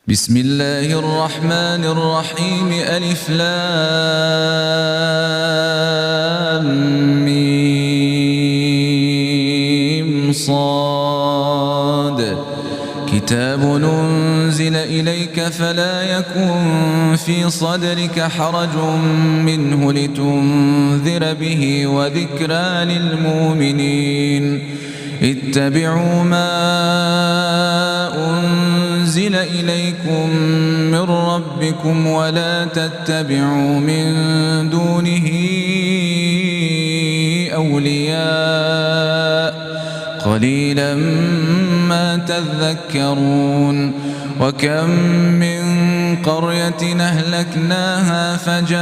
بسم الله الرحمن الرحيم. ألف لام ميم صاد. كتاب أنزل إليك فلا يكن في صدرك حرج منه لتنذر به وذكرى للمؤمنين. اتبعوا ما أنزل إليكم من ربكم ولا تتبعوا من دونه أولياء قليلا ما تذكرون. وكم من قرية أهلكناها فجاءها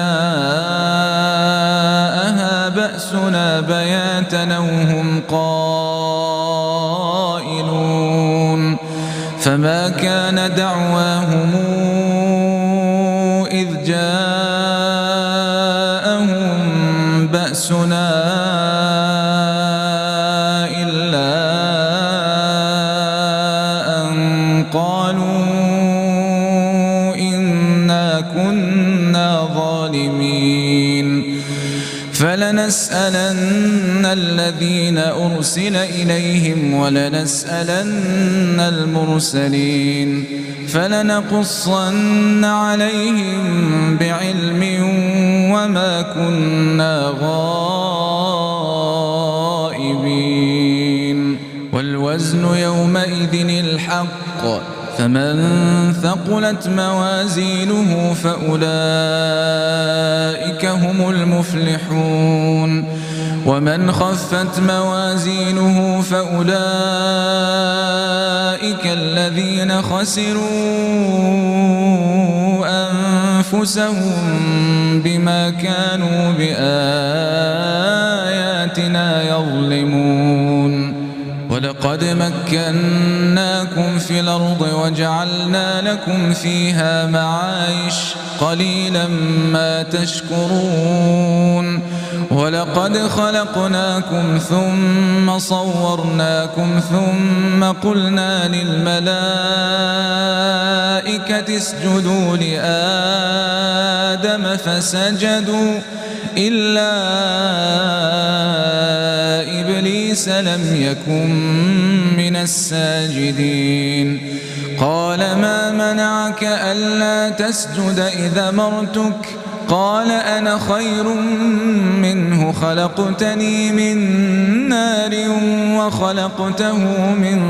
بأسنا بياتا وهم قائلون. فما كان دعواهم إذ جاءهم بأسنا إلا أن قالوا إنا كنا ظالمين. فلنسألن الذين أرسل إليهم ولنسألن المرسلين. فلنقصن عليهم بعلم وما كنا غائبين. والوزن يومئذ الحق، فمن ثقلت موازينه فأولئك هم المفلحون. ومن خفت موازينه فأولئك الذين خسروا أنفسهم بما كانوا بآياتنا يظلمون. ولقد مكناكم في الأرض وجعلنا لكم فيها معايش قليلا ما تشكرون. ولقد خلقناكم ثم صورناكم ثم قلنا للملائكة اسجدوا لآدم فسجدوا إلا إبليس لم يكن من الساجدين. قال ما منعك ألا تسجد إذا أمرتك؟ قال أنا خير منه خلقتني من نار وخلقته من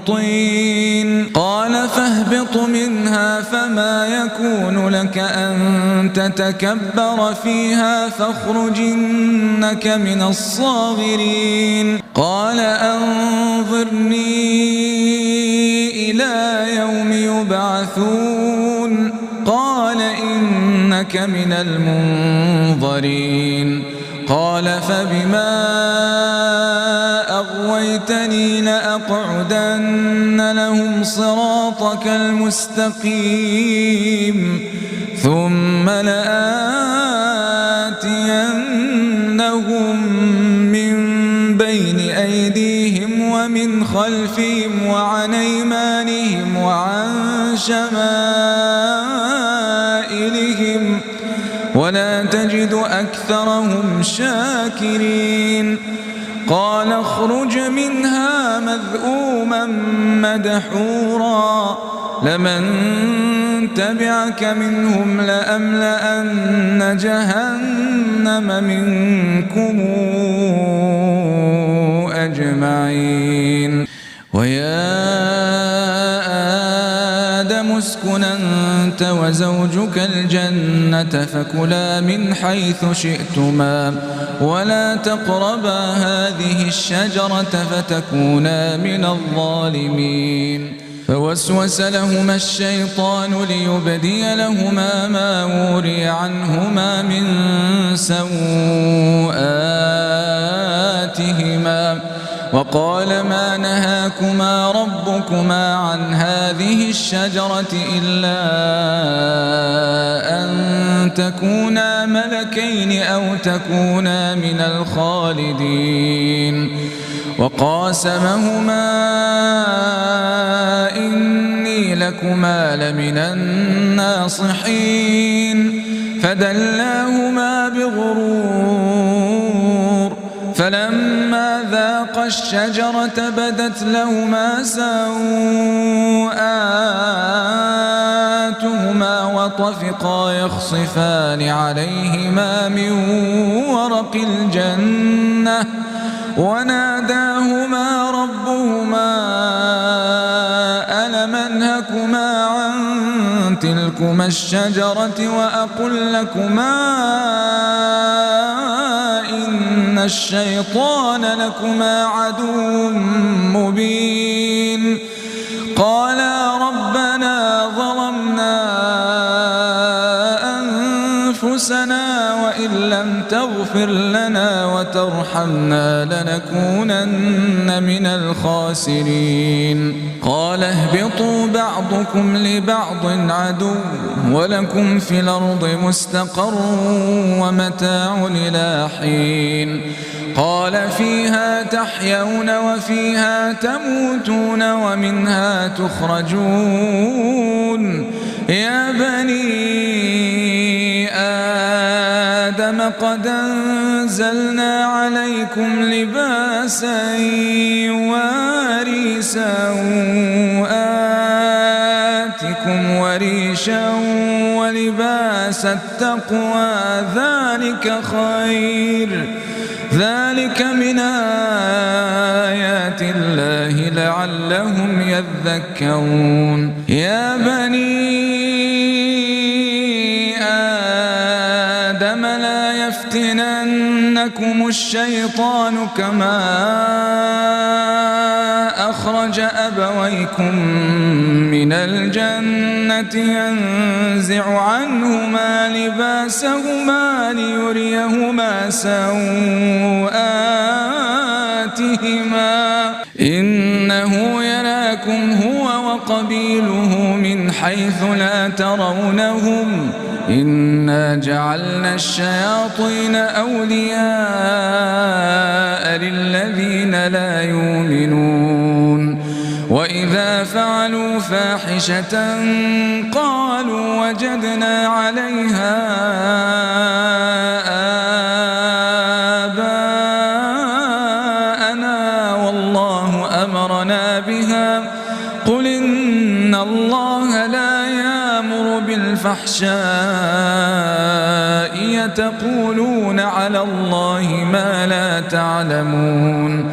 طين. قال فاهبط منها فما يكون لك أن تتكبر فيها فاخرج إنك من الصاغرين. قال أنظرني إلى يوم يبعثون. قال إنك من المنظرين. قال فبما أغويتني لأقعدن لهم صراطك المستقيم ثم لآتينهم من بين أيديهم ومن خلفهم وعن أيمانهم وعن شمائلهم ولا تجد أكثرهم شاكرين. قال اخرج منها مذءوما مدحورا لمن تبعك منهم لأملأن جهنم منكم أجمعين. ويا آدم اسكن أنت وزوجك الجنة فكلا من حيث شئتما ولا تقربا هذه الشجرة فتكونا من الظالمين. فوسوس لهما الشيطان ليبدي لهما ما وري عنهما من سوآتهما وقال ما نهاكما ربكما عن هذه الشجرة إلا أن تكونا ملكين أو تكونا من الخالدين. وقاسمهما إني إني لكما لمن الناصحين فدلاهما بغرور فلما ذاقا الشجرة بدت لهما سوءاتهما وطفقا يخصفان عليهما من ورق الجنة وناداهما ربهما ألم أنهكما عن تلكما الشجرة وأقل لكما إن الشيطان لكما عدو مبين قالا ربنا ظلمنا أنفسنا وإن لم تغفر لنا وترحمنا لنكونن من الخاسرين قال اهبطوا بعضكم لبعض عدو ولكم في الأرض مستقر ومتاع إلى حين قال فيها تحيون وفيها تموتون ومنها تخرجون يا بني آدم قد أنزلنا عليكم لباسا يواري سوآتكم وريشا ولباس التقوى ذلك خير ذلك من آيات الله لعلهم يذكرون يا بني آدم لا يفتننكم الشيطان كما أخرج أبويكم من الجنة ينزع عنهما لباسهما ليريهما سوآتهما إنه يراكم هو وقبيله من حيث لا ترونهم إنا جعلنا الشياطين أولياء للذين لا يؤمنون وإذا فعلوا فاحشة قالوا وجدنا عليها آباءنا والله أمرنا بها قل إن الله لا يأمر بالفحشاء يتقولون على الله ما لا تعلمون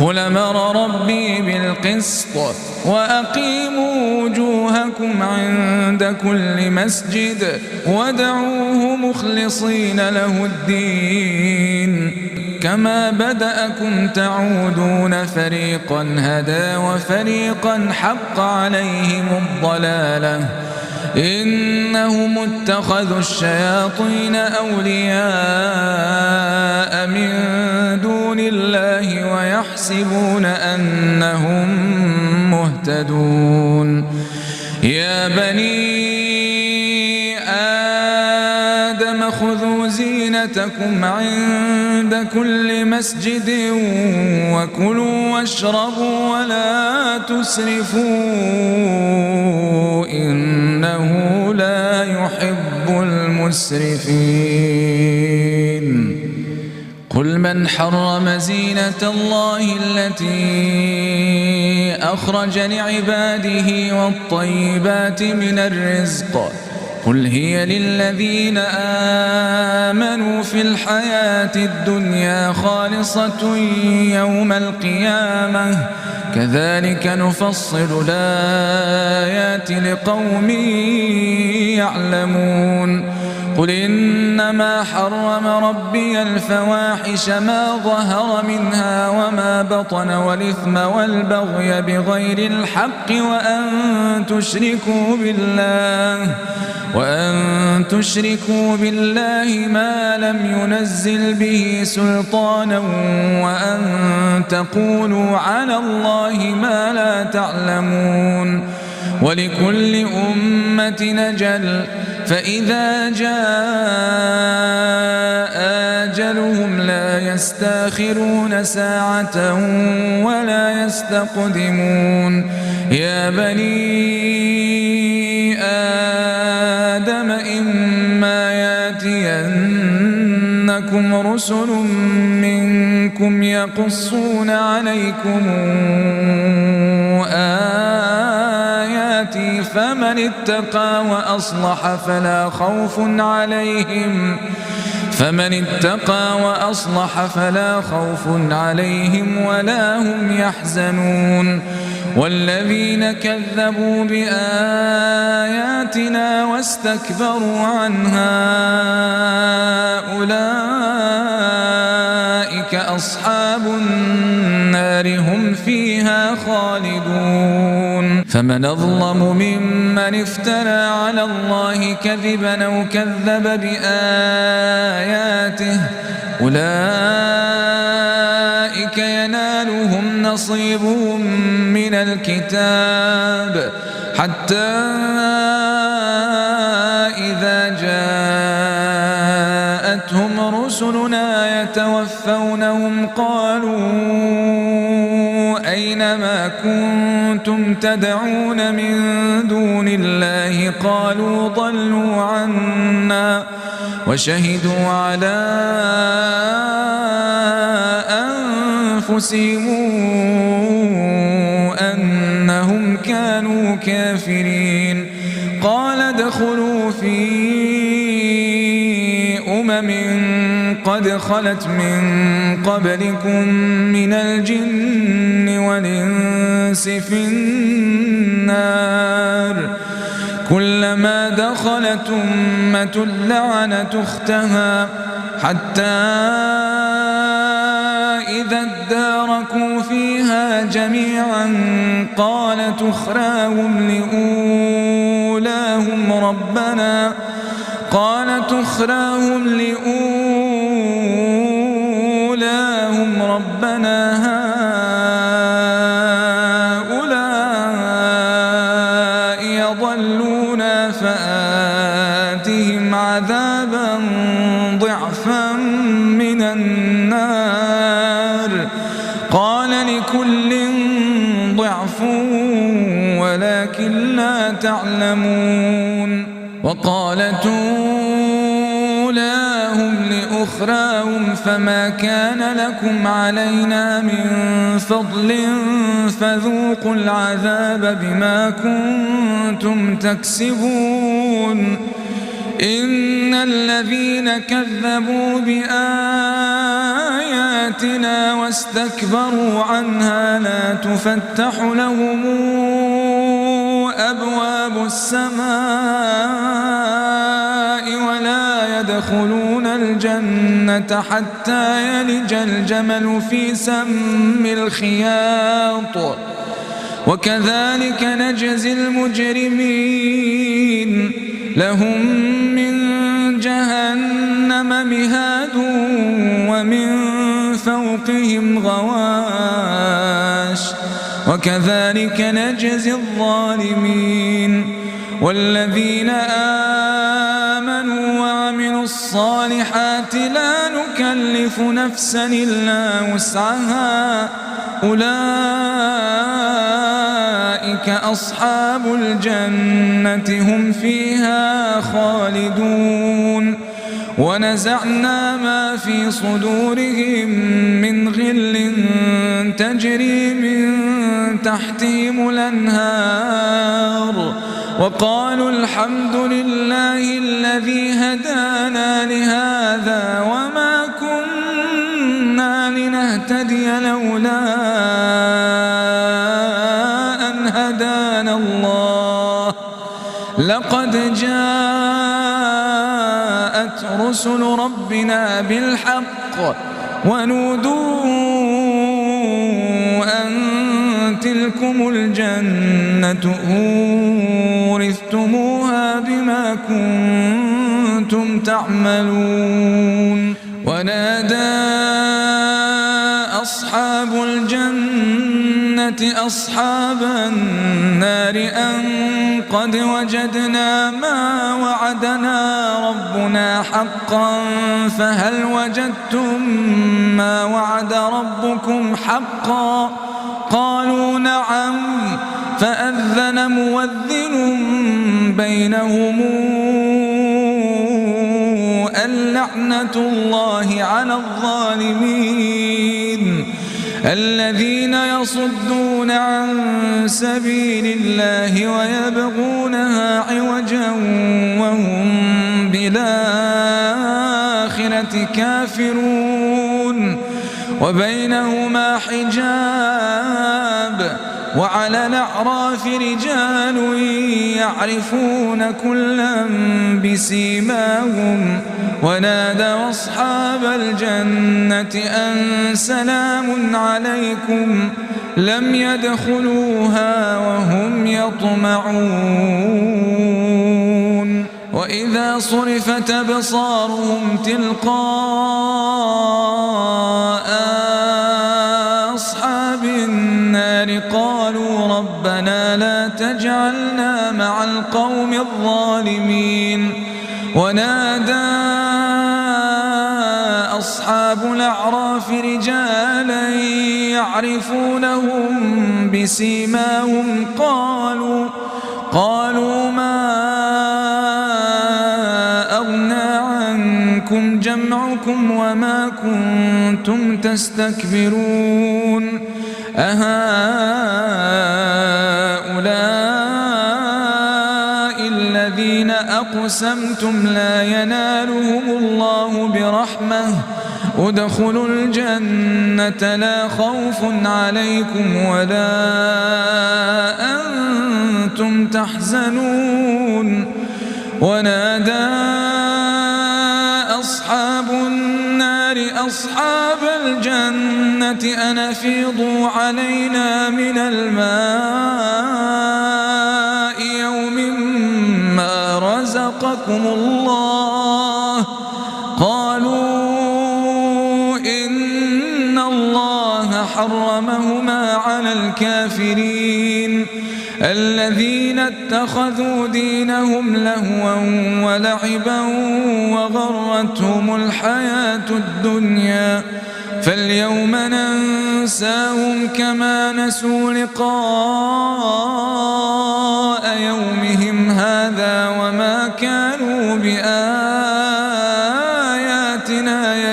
قل أمر ربي بالقسط وأقيموا وجوهكم عند كل مسجد وادعوه مخلصين له الدين كما بدأكم تعودون فريقا هدى وفريقا حق عليهم الضلالة إنهم اتخذوا الشياطين أولياء من دون الله ويحسبون أنهم مهتدون يا بني آدم خذوا زينتكم عند كل مسجد وكلوا واشربوا ولا تسرفوا إنه لا يحب المسرفين قل من حرم زينة الله التي أخرج لعباده والطيبات من الرزق قل هي للذين آمنوا في الحياة الدنيا خالصة يوم القيامة كذلك نفصل الآيات لقوم يعلمون قل إنما حرم ربي الفواحش ما ظهر منها وما بطن والإثم والبغي بغير الحق وأن تشركوا بالله ما لم ينزل به سلطانا وأن تقولوا على الله ما لا تعلمون ولكل أمة أجل فإذا جاء أجلهم لا يستأخرون ساعة ولا يستقدمون يا بني آدم إما يأتينكم رسل منكم يقصون عليكم آياتي فمن اتقى وأصلح فلا خوف عليهم ولا هم يحزنون والذين كذبوا بآياتنا واستكبروا عنها أولئك أصحاب النار هم فيها خالدون فمن أظلم ممن افترى على الله كذبا أو كذب بآياته أولئك ينالهم نصيبهم من الكتاب حتى إذا جاءتهم رسلنا يتوفونهم قالوا أين ما كنتم تدعون من دون الله قالوا ضلوا عنا وشهدوا على أنفسهم أنهم كانوا كافرين قال ادخلوا في قد خلت من قبلكم من الجن والإنس في النار كلما دخلت أمة لعنت أختها حتى إذا اداركوا فيها جميعا قالت أخراهم لأولاهم ربنا هؤلاء يضلونا فآتهم عذابا ضعفا من النار قال لكل ضعف ولكن لا تعلمون وقالت أولاهم لأخراهم فما كان لكم علينا من فضل فذوقوا العذاب بما كنتم تكسبون إن الذين كذبوا بآياتنا واستكبروا عنها لا تفتح لهم أبواب السماء ولا يدخلون الجنة حتى يلج الجمل في سم الخياط وكذلك نجزي المجرمين لهم من جهنم مهاد ومن فوقهم غواش وكذلك نجزي الظالمين والذين آمنوا وعملوا الصالحات لا نكلف نفسا إلا وسعها أولئك أصحاب الجنة هم فيها خالدون ونزعنا ما في صدورهم من غل تجري من تحتهم الأنهار وقالوا الحمد لله الذي هدانا لهذا وما كنا لنهتدي لولا أن هدانا الله لقد جاءت رسل ربنا بالحق ونودوا أن تلكم الجنة أورثتموها بما كنتم تعملون ونادى أصحاب الجنة الجنة أصحاب النار أن قد وجدنا ما وعدنا ربنا حقا فهل وجدتم ما وعد ربكم حقا قالوا نعم فأذن مؤذن بينهم اللعنة الله على الظالمين الذين يصدون عن سبيل الله ويبغونها عوجا وهم بالآخرة كافرون وبينهما حجاب وعلى الأعراف رجال يعرفون كلا بسيماهم ونادوا أصحاب الجنة أن سلام عليكم لم يدخلوها وهم يطمعون وإذا صرفت أبصارهم تلقاء أصحاب النار قالوا ربنا لا تجعلنا مع القوم الظالمين ونادى أصحاب الأعراف رجالا يعرفونهم بسيماهم قالوا ما أغنى عنكم جمعكم وما كنتم تستكبرون أهؤلاء الذين أقسمتم لا ينالهم الله برحمة ادخلوا الجنة لا خوف عليكم ولا أنتم تحزنون ونادى أصحاب النار أصحاب الجنة أن أفيضوا علينا من الماء يوم ما رزقكم الله قالوا إن الله حرمهما على الكافرين الذين اتخذوا دينهم لهوا ولعبا وغرتهم الحياة الدنيا فاليوم ننساهم كما نسوا لقاء يومهم هذا وما كانوا بآياتنا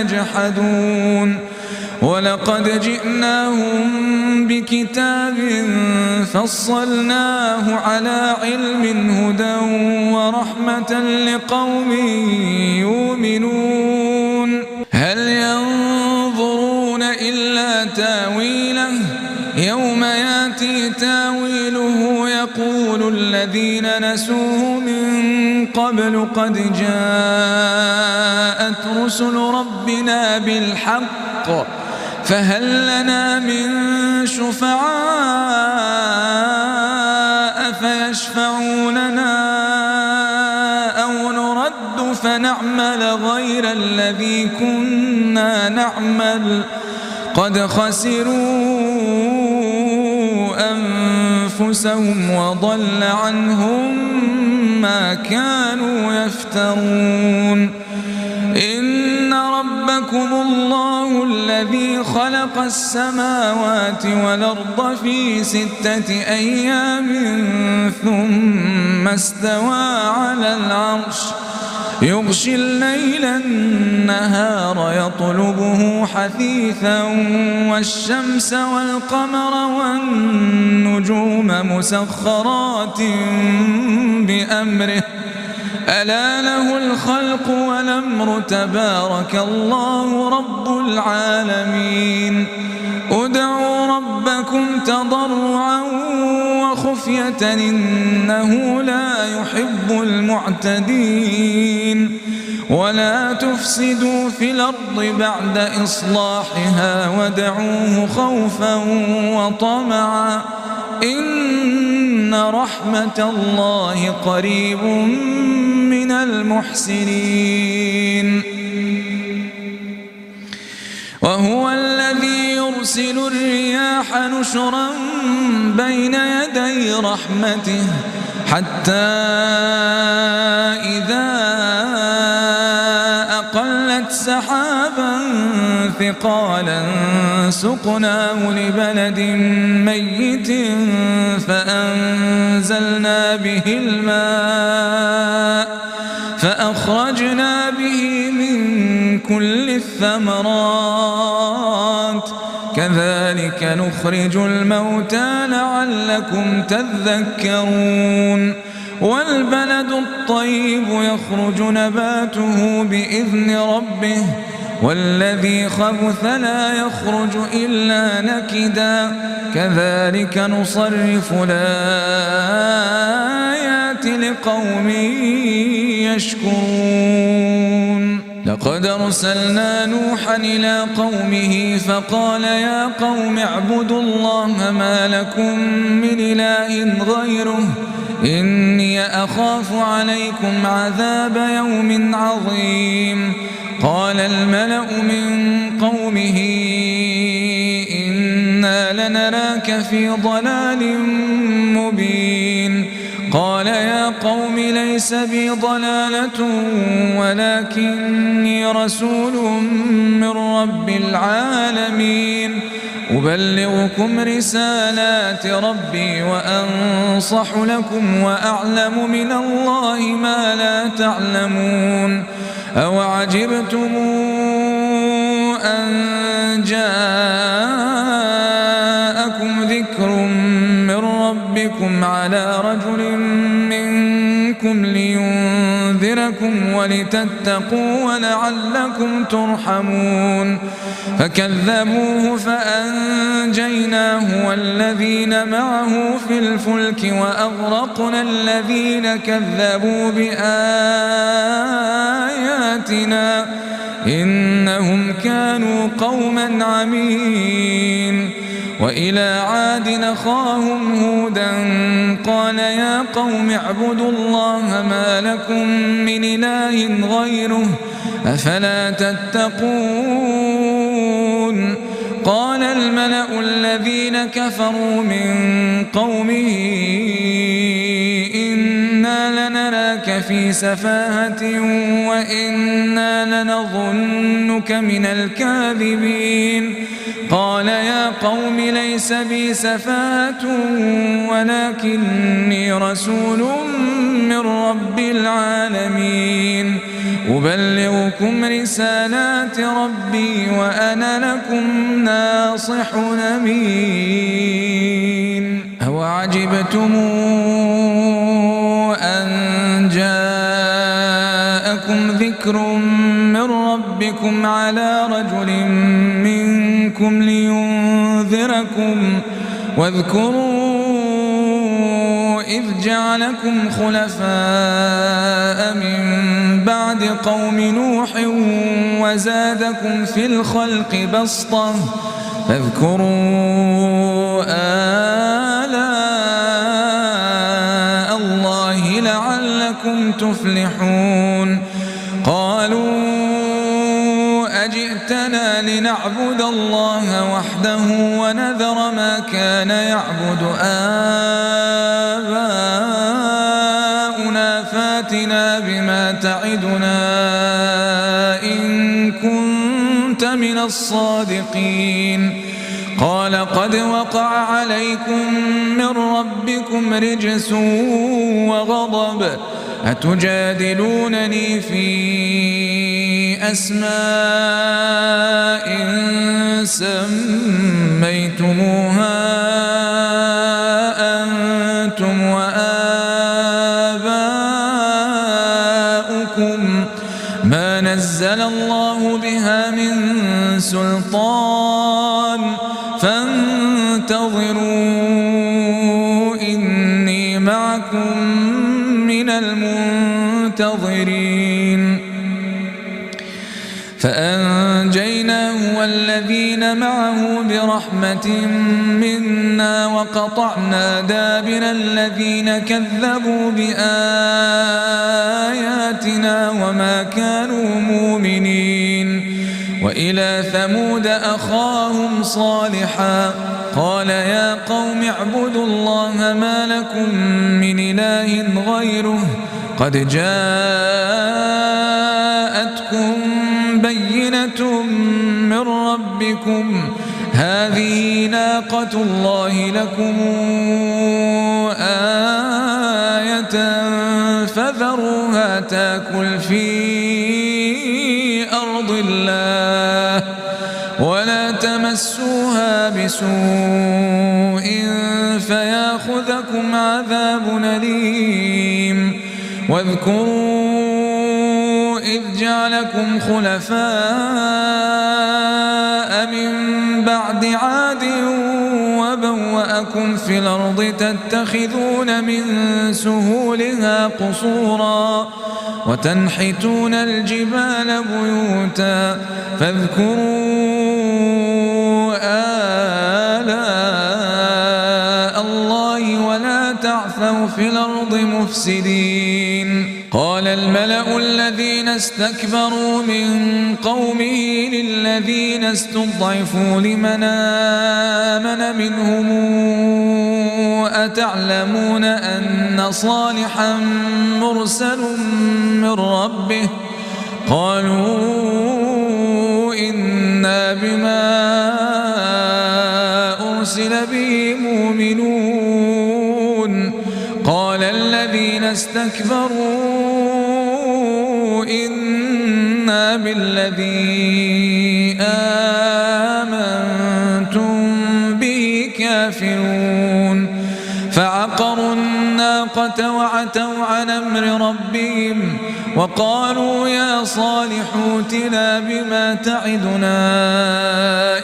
يجحدون ولقد جئناهم بكتاب فصلناه على علم هدى ورحمة لقوم يؤمنون هل ينظرون إلا تاويله يوم ياتي تاويله يقول الذين نسوه من قبل قد جاءت رسل ربنا بالحق فهل لنا من شفعاء فيشفعوا لنا أو نرد فنعمل غير الذي كنا نعمل قد خسروا أنفسهم وضل عنهم ما كانوا يفترون إن ربكم الله الذي خلق السماوات والأرض في 6 أيام ثم استوى على العرش يغشي الليل النهار يطلبه حثيثا والشمس والقمر والنجوم مسخرات بأمره ألا له الخلق والأمر تبارك الله رب العالمين ادعوا ربكم تضرعا وخفية إنه لا يحب المعتدين ولا تفسدوا في الأرض بعد إصلاحها ودعوه خوفا وطمعا إن رحمة الله قريب من المحسنين وهو الذي يرسل الرياح نشرا بين يدي رحمته حتى إذا أقلت سحابا ثقالا سقناه لبلد ميت فأنزلنا به الماء فأخرجنا به من كل الثمرات كذلك نخرج الموتى لعلكم تذكرون والبلد الطيب يخرج نباته بإذن ربه والذي خبث لا يخرج إلا نكدا كذلك نصرف الآيات لقوم يشكرون لقد أرسلنا نوحا إلى قومه فقال يا قوم اعبدوا الله ما لكم من إله غيره إني أخاف عليكم عذاب يوم عظيم قال الملأ من قومه إنا لنراك في ضلال مبين قال يا قوم ليس بي ضلالة ولكني رسول من رب العالمين أبلغكم رسالات ربي وأنصح لكم وأعلم من الله ما لا تعلمون أوعجبتم أن جاءكم ذكر من ربكم على رجل منكم لينذركم ولتتقوا ولعلكم ترحمون فكذبوه فأنجيناه والذين معه في الفلك وأغرقنا الذين كذبوا بآياتنا إنهم كانوا قوما عمين وإلى عاد أخاهم هودا قال يا قوم اعبدوا الله ما لكم من إله غيره أفلا تتقون قال الملأ الذين كفروا من قومه إنا لنراك في سفاهة وإنا لنظنك من الكاذبين قال يا قوم ليس بي سفاهة ولكني رسول من رب العالمين أبلغكم رسالات ربي وأنا لكم ناصح أمين أوعجبتم أن جاءكم ذكر من ربكم على رجل منكم لينذركم واذكروا إذ جعلكم خلفاء من بعد قوم نوح وزادكم في الخلق بسطة فاذكروا آلاء الله لعلكم تفلحون قالوا أجئتنا لنعبد الله وحده ونذر ما كان يعبد آباؤنا فاتنا بما تعدنا إن كنت من الصادقين قال قد وقع عليكم من ربكم رجس وغضب أتجادلونني في أسماء سميتموها أنتم وآباؤكم ما نزل الله بها من سلطان فانتظروا إني معكم من المنتظرين فأنجيناه والذين معه برحمة منا وقطعنا دابر الذين كذبوا بآياتنا وما كانوا مؤمنين وإلى ثمود أخاهم صالحا قال يا قوم اعبدوا الله ما لكم من إله غيره قد جاءتكم بينة من ربكم هذه ناقة الله لكم آية فذروها تأكل في أرض الله ولا تمسوها بسوء فياخذكم عذاب أليم واذكروا إذ جعلكم خلفاء من بعد عاد وبوأكم في الأرض تتخذون من سهولها قصورا وتنحتون الجبال بيوتا فاذكروا آلاء الله ولا تعثوا في الأرض مفسدين قال الملأ الذين استكبروا من قومه للذين استضعفوا لمن آمن منهم أتعلمون أن صالحا مرسل من ربه قالوا إنا بما أرسل به مؤمنون قال الذين استكبروا إنا بالذي آمنتم به كافرون فعقروا الناقة وعتوا عن أمر ربهم وقالوا يا صالح ائتنا بما تعدنا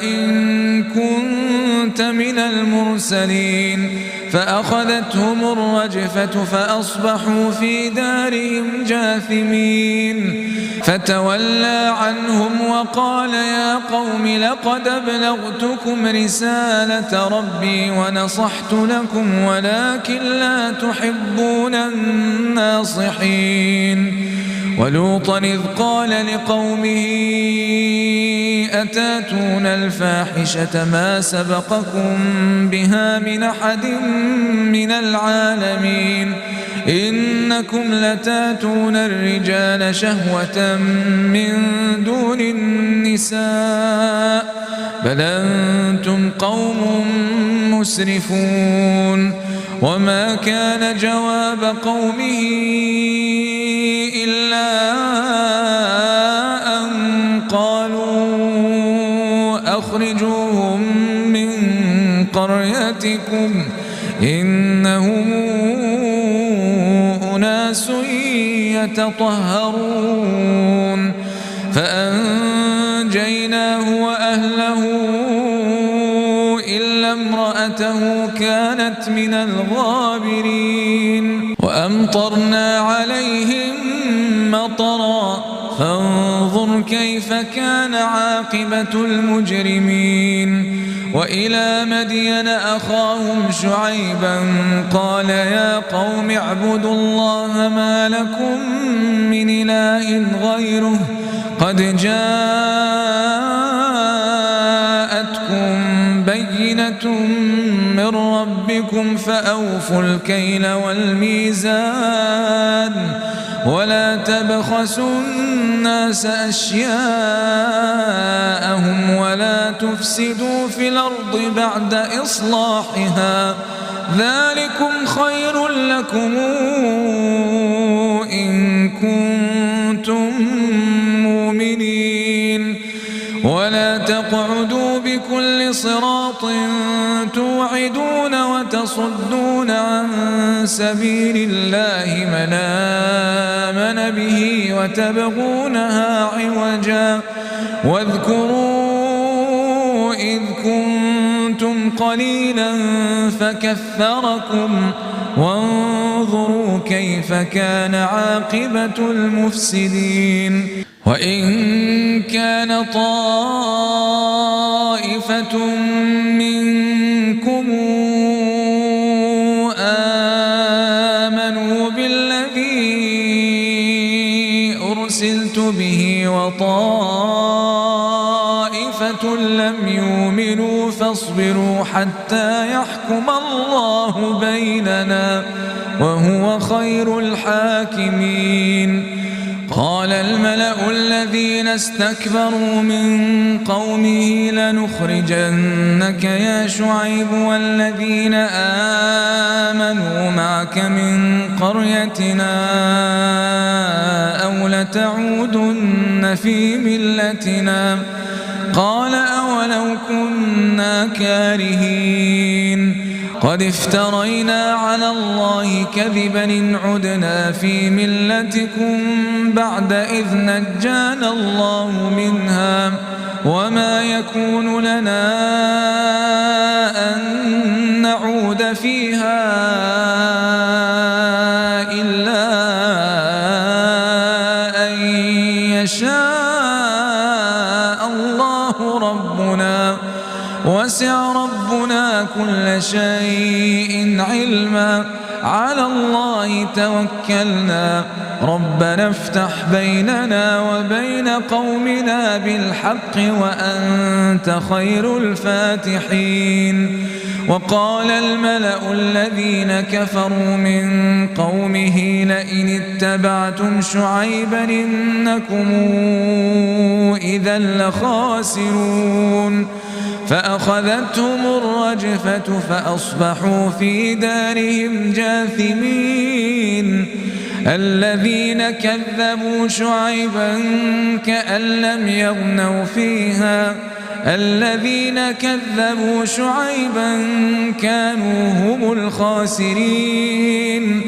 إن كنت من المرسلين فأخذتهم الرجفة فأصبحوا في دارهم جاثمين فتولى عنهم وقال يا قوم لقد أبلغتكم رسالة ربي ونصحت لكم ولكن لا تحبون الناصحين ولوطا إذ قال لقومه أتاتون الفاحشة ما سبقكم بها من أحد من العالمين إنكم لتاتون الرجال شهوة من دون النساء بل أنتم قوم مسرفون وما كان جواب قومه إلا أن قالوا أخرجوهم من قريتكم إنهم أناس يتطهرون فأنجيناه وأهله إلا امرأته كانت من الغابرين وأمطرنا عليهم مطرا فانظر كيف كان عاقبة المجرمين وإلى مدين أخاهم شعيبا قال يا قوم اعبدوا الله ما لكم من إله غيره قد جاءتكم بينة من ربكم فأوفوا الكيل والميزان ولا تبخسوا الناس أشياءهم ولا تفسدوا في الأرض بعد إصلاحها ذلكم خير لكم إن كنتم مؤمنين ولا تقعدوا بكل صراط توعدون وتصدون عن سبيل الله من آمن به وتبغونها عوجا واذكروا إذ كنتم قليلا فكثركم وانظروا كيف كان عاقبة المفسدين وإن كان طائفة منكم آمنوا بالذي أرسلت به وطائفة طائفة لم يؤمنوا فاصبروا حتى يحكم الله بيننا وهو خير الحاكمين. قال الملأ الذين استكبروا من قومه لنخرجنك يا شعيب والذين آمنوا معك من قريتنا أو لتعودن في ملتنا. قال أولو كنا كارهين قد افترينا على الله كذبا إن عدنا في ملتكم بعد إذ نجانا الله منها وما يكون لنا أن نعود فيها إلا أن يشاء الله ربنا وسع ربنا كل شيء علما على الله توكلنا ربنا افتح بيننا وبين قومنا بالحق وأنت خير الفاتحين. وقال الملأ الذين كفروا من قومه لئن اتبعتم شعيبا إنكم إذا لخاسرون فأخذتهم الرجفة فأصبحوا في دارهم جاثمين. الذين كذبوا شعيبا كأن لم يغنوا فيها الذين كذبوا شعيبا كانوا هم الخاسرين.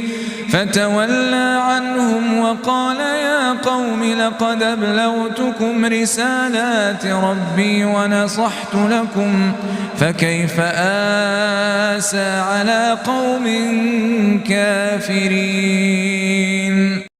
فتولى عنهم وقال يا قوم لقد أبلغتكم رسالات ربي ونصحت لكم فكيف آسى على قوم كافرين.